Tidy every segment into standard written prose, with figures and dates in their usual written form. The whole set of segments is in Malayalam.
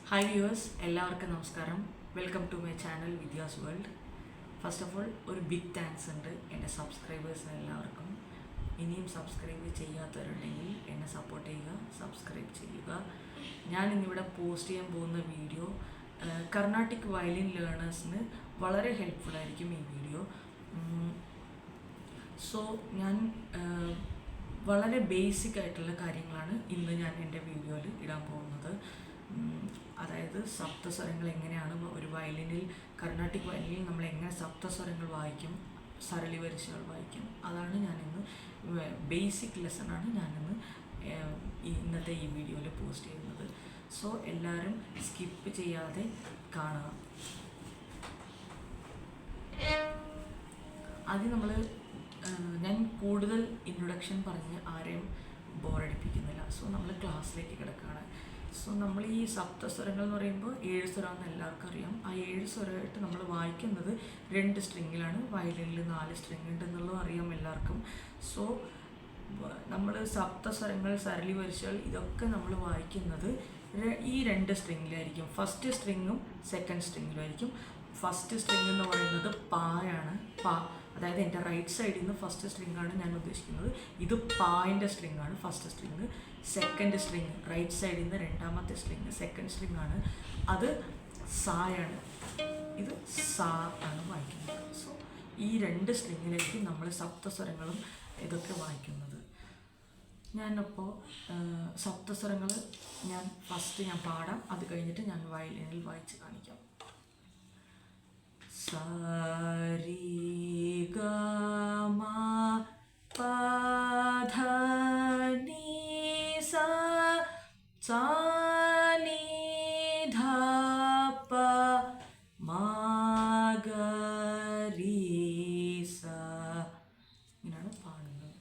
ഹായ് വ്യൂവേഴ്സ്, എല്ലാവർക്കും നമസ്കാരം. Welcome to my channel Vidya's world. First of all ഒരു ബിഗ് താങ്ക്സ് ഉണ്ട് എൻ്റെ സബ്സ്ക്രൈബേഴ്സിന് എല്ലാവർക്കും. ഇനിയും സബ്സ്ക്രൈബ് ചെയ്യാത്തവരുണ്ടെങ്കിൽ എന്നെ സപ്പോർട്ട് ചെയ്യുക, സബ്സ്ക്രൈബ് ചെയ്യുക. ഞാൻ ഇന്നിവിടെ പോസ്റ്റ് ചെയ്യാൻ പോകുന്ന വീഡിയോ കർണാട്ടിക് വയലിൻ ലേണേഴ്സിന് വളരെ ഹെൽപ്ഫുൾ ആയിരിക്കും ഈ വീഡിയോ. സോ ഞാൻ വളരെ ബേസിക് ആയിട്ടുള്ള കാര്യങ്ങളാണ് ഇന്ന് ഞാൻ എൻ്റെ വീഡിയോയിൽ ഇടാൻ പോകുന്നത്. അതായത് സപ്തസ്വരങ്ങൾ എങ്ങനെയാണ് ഒരു വയലിനിൽ, കർണാട്ടിക് വയലിനിൽ നമ്മൾ എങ്ങനെ സപ്തസ്വരങ്ങൾ വായിക്കും, സരളി വരിശകൾ വായിക്കും, അതാണ് ഞാനിന്ന് ബേസിക് ലെസണാണ് ഞാനിന്ന് ഇന്നത്തെ ഈ വീഡിയോയിൽ പോസ്റ്റ് ചെയ്യുന്നത്. സോ എല്ലാവരും സ്കിപ്പ് ചെയ്യാതെ കാണുക. ആദ്യം ഞാൻ കൂടുതൽ ഇൻട്രൊഡക്ഷൻ പറഞ്ഞ് ആരെയും ബോറടിപ്പിക്കുന്നില്ല. സോ നമ്മൾ ക്ലാസ്സിലേക്ക് കിടക്കുകയാണ്. സോ നമ്മൾ ഈ സപ്തസ്വരങ്ങൾ എന്ന് പറയുമ്പോൾ 7 സ്വരമെന്ന് എല്ലാവർക്കും അറിയാം. ആ 7 സ്വരമായിട്ട് നമ്മൾ വായിക്കുന്നത് 2 സ്ട്രിങ്ങിലാണ്. വയലിനിൽ 4 സ്ട്രിങ് ഉണ്ടെന്നുള്ളതും അറിയാം എല്ലാവർക്കും. സോ നമ്മൾ സപ്തസ്വരങ്ങൾ, സരളി വരിശകൾ ഇതൊക്കെ നമ്മൾ വായിക്കുന്നത് ഈ 2 സ്ട്രിങ്ങിലായിരിക്കും. ഫസ്റ്റ് സ്ട്രിങ്ങും സെക്കൻഡ് സ്ട്രിങ്ങിലായിരിക്കും. ഫസ്റ്റ് സ്ട്രിങ് എന്ന് പറയുന്നത് പായാണ്. അതായത് എൻ്റെ റൈറ്റ് സൈഡിൽ നിന്ന് ഫസ്റ്റ് സ്ട്രിങ് ആണ് ഞാൻ ഉദ്ദേശിക്കുന്നത്. ഇത് പായിൻ്റെ സ്ട്രിങ് ആണ് first string. Second string right സൈഡിൽ നിന്ന് രണ്ടാമത്തെ സ്ട്രിങ് സെക്കൻഡ് സ്ട്രിങ് ആണ്, അത് സായാണ്. ഇത് സാ ആണ് വായിക്കുന്നത്. സോ ഈ 2 സ്ട്രിങ്ങിലേക്ക് നമ്മൾ സപ്തസ്വരങ്ങളും ഇതൊക്കെ വായിക്കുന്നത്. ഞാനപ്പോൾ സപ്തസ്വരങ്ങൾ ഫസ്റ്റ് ഞാൻ പാടാം. അത് കഴിഞ്ഞിട്ട് ഞാൻ വയലിനിൽ വായിച്ച് കാണിക്കാം. സാരി ഗ മ പ ധ നി സ സ നി ധ പ മ ഗ രി സ. ഇങ്ങനെയാണ് പാടുന്നത്.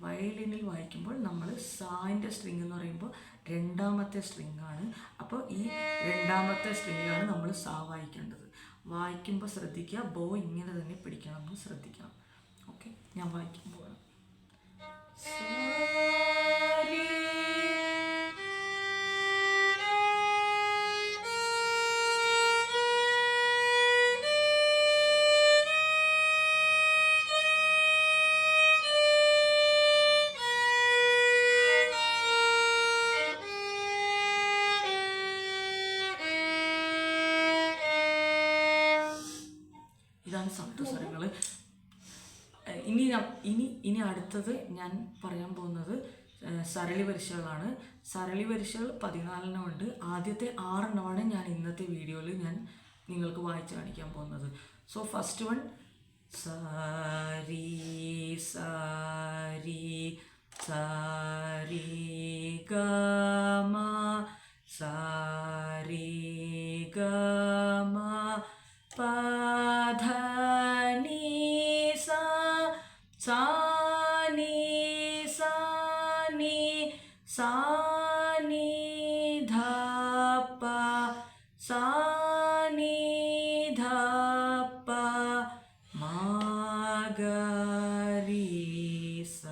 വയലിനിൽ വായിക്കുമ്പോൾ നമ്മൾ സാൻ്റെ സ്ട്രിങ് എന്ന് പറയുമ്പോൾ രണ്ടാമത്തെ സ്ട്രിങ് ആണ്. അപ്പോൾ ഈ രണ്ടാമത്തെ സ്ട്രിങ്ങിലാണ് നമ്മൾ സാ വായിക്കേണ്ടത്. വായിക്കുമ്പോൾ ശ്രദ്ധിക്കുക, ബോ ഇങ്ങനെ തന്നെ പിടിക്കണം എന്ന് ശ്രദ്ധിക്കണം. ഓക്കെ, ഞാൻ വായിക്കാൻ പോകണം. ഇതാണ് സപ്തസ്വരങ്ങൾ. ഇനി അടുത്തത് ഞാൻ പറയാൻ പോകുന്നത് സരളി വരിശകളാണ്. സരളി വരിശകൾ 14 ഉണ്ട്. ആദ്യത്തെ 6 ഞാൻ ഇന്നത്തെ വീഡിയോയിൽ ഞാൻ നിങ്ങൾക്ക് വായിച്ച് കാണിക്കാൻ പോകുന്നത്. So first one sari sari sari ഗ മ സാരി ഗ മ പ ധ നി സ സ നി സ നി സ നി ധ പ സ നി ധ പ മ ഗ രി സ.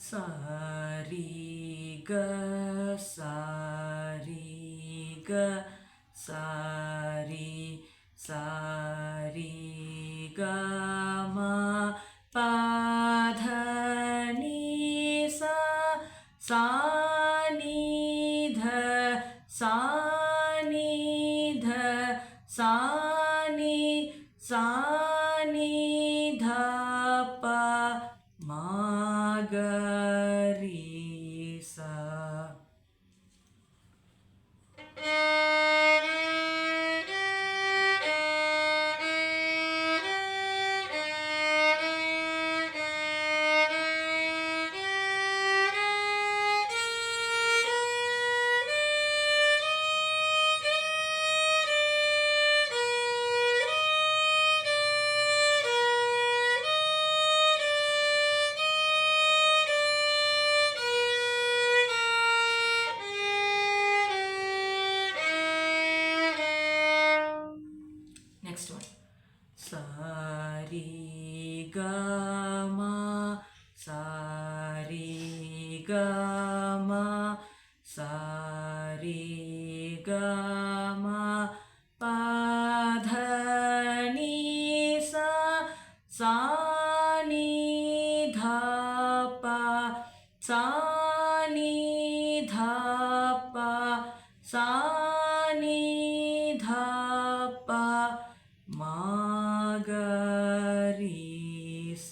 സാരി ഗ സാരി ഗ സാരി സാരി ഗ മ പ ധ നി സ സ നി ധ സ നി ധ സ നി സ നി ധ പ മ ഗ രി സ. രി ഗ മ സ രി ഗ മ സ രി ഗ മ പ ധ നി സ സാ നി ധ പ സാ നി ധ പ സാ നി ധ പ മ ഗ രി സ.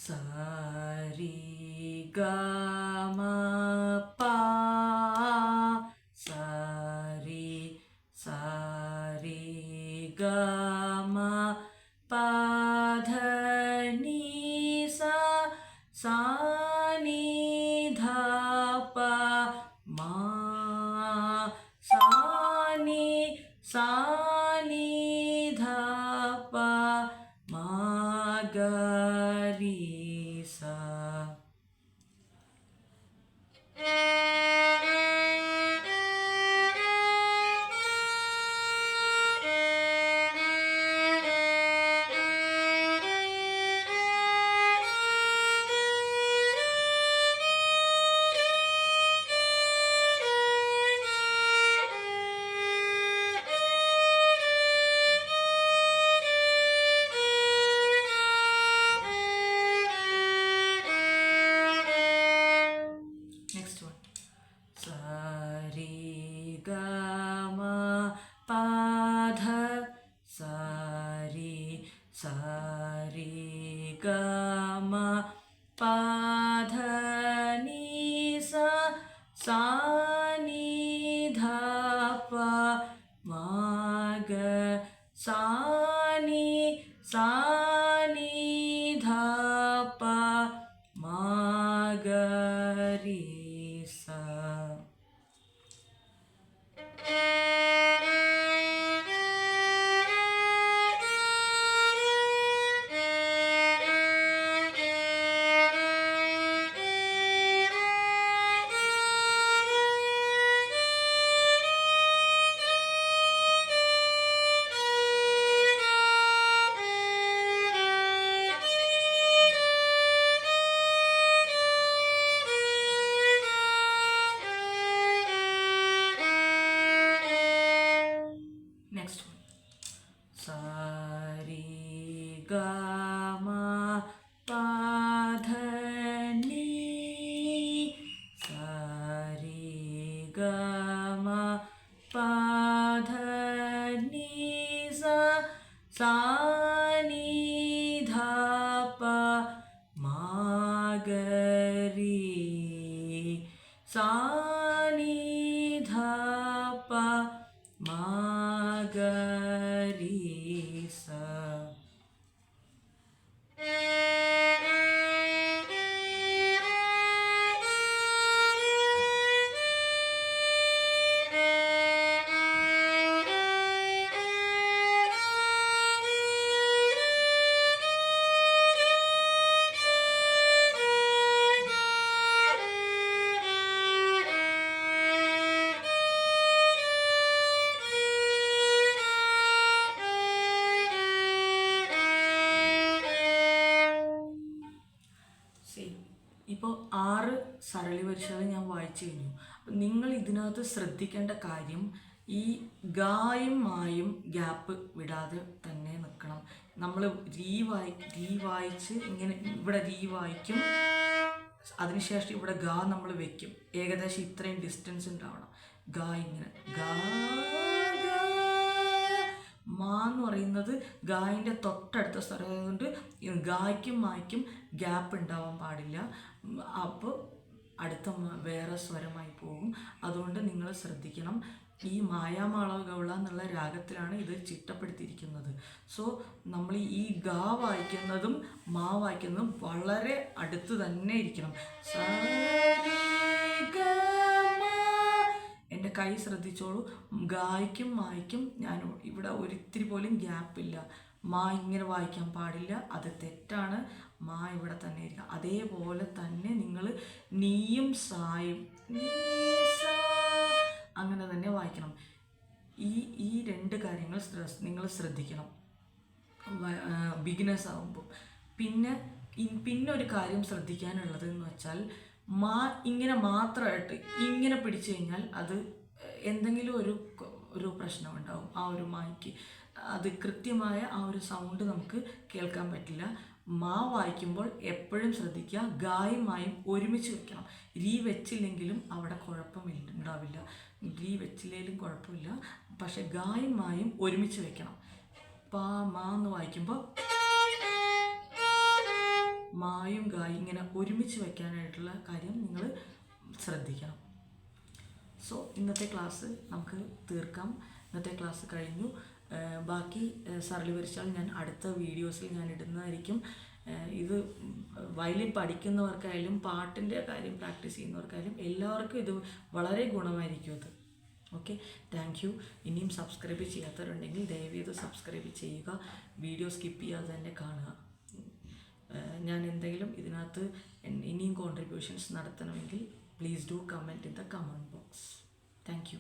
സ രി ഗ മ പ സ രി ഗ മ പ ധ നി സ സാ നി ധ പ മ സാ നി ധ പ മ ഗ രി സ. Next one. Sa ri ga ma pa dha sa ri ga ma pa dha ni sa sa ni dha pa ma ga sa ni dha pa ma ga ri sa. Next one. Sa ri ga ma pa dha ni sa ri ga ma pa dha ni sa sa ni dha pa ma ga ri sa ni dha pa ma ga ri sa. ഇപ്പോൾ 6 സരളി വരിശകൾ ഞാൻ വായിച്ചു കഴിഞ്ഞു. അപ്പം നിങ്ങൾ ഇതിനകത്ത് ശ്രദ്ധിക്കേണ്ട കാര്യം ഈ ഗായും മായും ഗ്യാപ്പ് വിടാതെ തന്നെ നിൽക്കണം. നമ്മൾ രീ വായിച്ച് ഇങ്ങനെ ഇവിടെ രീ വായിക്കും, അതിനുശേഷം ഇവിടെ ഗാ നമ്മൾ വെക്കും. ഏകദേശം ഇത്രയും ഡിസ്റ്റൻസ് ഉണ്ടാവണം. ഗാ ഇങ്ങനെ ഗാ മാ എന്ന് പറയുന്നത് ഗായിൻ്റെ തൊട്ടടുത്ത സ്ഥലമായതുകൊണ്ട് ഗായ്ക്കും മായ്ക്കും ഗ്യാപ്പ് ഉണ്ടാവാൻ പാടില്ല. അപ്പോൾ അടുത്ത വേറെ സ്വരമായി പോകും. അതുകൊണ്ട് നിങ്ങൾ ശ്രദ്ധിക്കണം. ഈ മായാമാളവ ഗൗള എന്നുള്ള രാഗത്തിലാണ് ഇത് ചിട്ടപ്പെടുത്തിയിരിക്കുന്നത്. സോ നമ്മൾ ഈ ഗ വായിക്കുന്നതും മാ വായിക്കുന്നതും വളരെ അടുത്ത് തന്നെ ഇരിക്കണം. എൻ്റെ കൈ ശ്രദ്ധിച്ചോളൂ. ഗായ്ക്കും മായ്ക്കും ഞാൻ ഇവിടെ ഒരിത്തിരി പോലും ഗ്യാപ്പില്ല. മാ ഇങ്ങനെ വായിക്കാൻ പാടില്ല, അത് തെറ്റാണ്. മാ ഇവിടെ തന്നെ ഇരിക്കുക. അതേപോലെ തന്നെ നിങ്ങൾ നീയും സായും അങ്ങനെ തന്നെ വായിക്കണം. ഈ രണ്ട് കാര്യങ്ങൾ നിങ്ങൾ ശ്രദ്ധിക്കണം ബിഗിനേഴ്സ് ആകുമ്പോൾ. പിന്നെ ഒരു കാര്യം ശ്രദ്ധിക്കാനുള്ളത് എന്ന് വെച്ചാൽ, മാ ഇങ്ങനെ മാത്രമായിട്ട് ഇങ്ങനെ പിടിച്ചു കഴിഞ്ഞാൽ അത് എന്തെങ്കിലും ഒരു പ്രശ്നമുണ്ടാവും ആ ഒരു മായ്ക്ക്. അത് കൃത്യമായ ആ ഒരു സൗണ്ട് നമുക്ക് കേൾക്കാൻ പറ്റില്ല. മാ വായിക്കുമ്പോൾ എപ്പോഴും ശ്രദ്ധിക്കുക, ഗായും മായും ഒരുമിച്ച് വെക്കണം. രീ വെച്ചില്ലെങ്കിലും അവിടെ കുഴപ്പമില്ല, രീ വെച്ചില്ലെങ്കിലും കുഴപ്പമില്ല. പക്ഷെ ഗായും മായും ഒരുമിച്ച് വെക്കണം. പാ മാ എന്ന് വായിക്കുമ്പോൾ മായും ഗായും ഇങ്ങനെ ഒരുമിച്ച് വയ്ക്കാനായിട്ടുള്ള കാര്യം നിങ്ങൾ ശ്രദ്ധിക്കണം. സോ ഇന്നത്തെ ക്ലാസ് നമുക്ക് തീർക്കാം. ഇന്നത്തെ ക്ലാസ് കഴിഞ്ഞു. ബാക്കി സരളീകരിച്ചാൽ ഞാൻ അടുത്ത വീഡിയോസിൽ ഞാൻ ഇടുന്നതായിരിക്കും. ഇത് വയലിൻ പഠിക്കുന്നവർക്കായാലും പാട്ടിൻ്റെ കാര്യം പ്രാക്ടീസ് ചെയ്യുന്നവർക്കായാലും എല്ലാവർക്കും ഇത് വളരെ ഗുണമായിരിക്കും ഇത്. Okay, thank you. ഇനിയും സബ്സ്ക്രൈബ് ചെയ്യാത്തവരുണ്ടെങ്കിൽ ദയവേത് സബ്സ്ക്രൈബ് ചെയ്യുക. വീഡിയോ സ്കിപ്പ് ചെയ്യാതെ തന്നെ കാണുക. ഞാൻ എന്തെങ്കിലും ഇതിനകത്ത് ഇനിയും കോൺട്രിബ്യൂഷൻസ് നടത്തണമെങ്കിൽ please do comment in the comment box. Thank you.